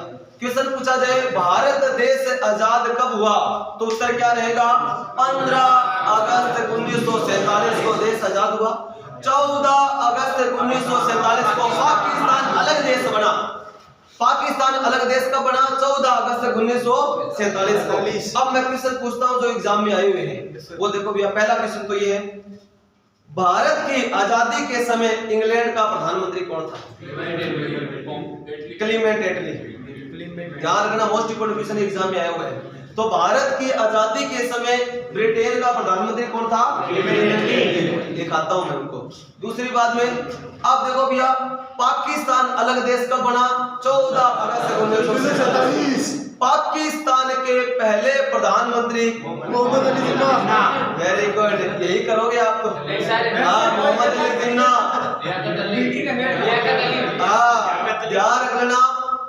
क्वेश्चन पूछा जाए, भारत देश आजाद कब हुआ? तो उत्तर क्या रहेगा? 15 अगस्त 1947 को देश आजाद हुआ। 14 अगस्त 1947 को पाकिस्तान अलग देश बना। पाकिस्तान अलग देश कब बना? 14 अगस्त 1947 को। अब मैं क्वेश्चन पूछता हूं जो एग्जाम में आए हुए हैं, वो देखो भैया। पहला क्वेश्चन तो ये है, भारत की आजादी के समय इंग्लैंड का प्रधानमंत्री कौन था? क्लीमेंट एटली। ध्यान रखना, मोस्ट इंपोर्टेंट क्वेश्चन एग्जाम में आया हुआ है। तो भारत की आजादी के समय ब्रिटेन का प्रधानमंत्री कौन था? दिखाता हूं मैं उनको। दूसरी बात में अब देखो भैया, पाकिस्तान अलग देश कब बना? 14 अगस्त 1947। पाकिस्तान के पहले प्रधानमंत्री मोहम्मद अली जिन्ना। वेरी गुड, यही करोगे आप तो। हाँ, मोहम्मद अली जिन्ना। ध्यान रखना,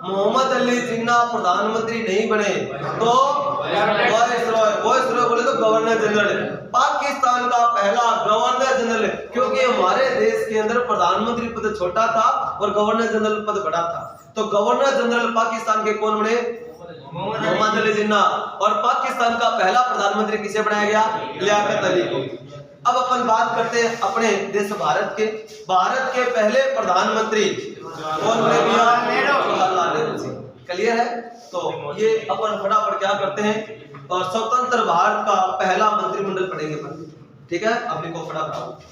मोहम्मद अली जिन्ना प्रधानमंत्री नहीं बने तो वायसरॉय बोले तो गवर्नर जनरल। पाकिस्तान का पहला गवर्नर जनरल, क्योंकि हमारे देश के अंदर प्रधानमंत्री पद छोटा था और गवर्नर जनरल पद बड़ा था। तो गवर्नर जनरल पाकिस्तान के कौन बने? मोहम्मद अली जिन्ना। और पाकिस्तान का पहला प्रधानमंत्री किसे बनाया गया? लियाकत अली को। अब अपन बात करते हैं अपने देश भारत के। भारत के पहले प्रधानमंत्री कौन बने भैया? जवाहरलाल नेहरू जी। क्लियर है? तो ये अपन फटाफट क्या करते हैं, और स्वतंत्र भारत का पहला मंत्रिमंडल पढ़ेंगे अपन। ठीक है, अब लिखो फटाफट।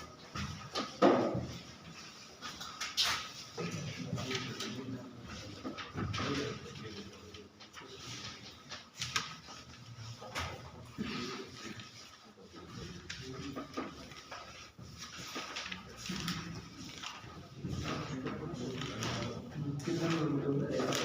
कितना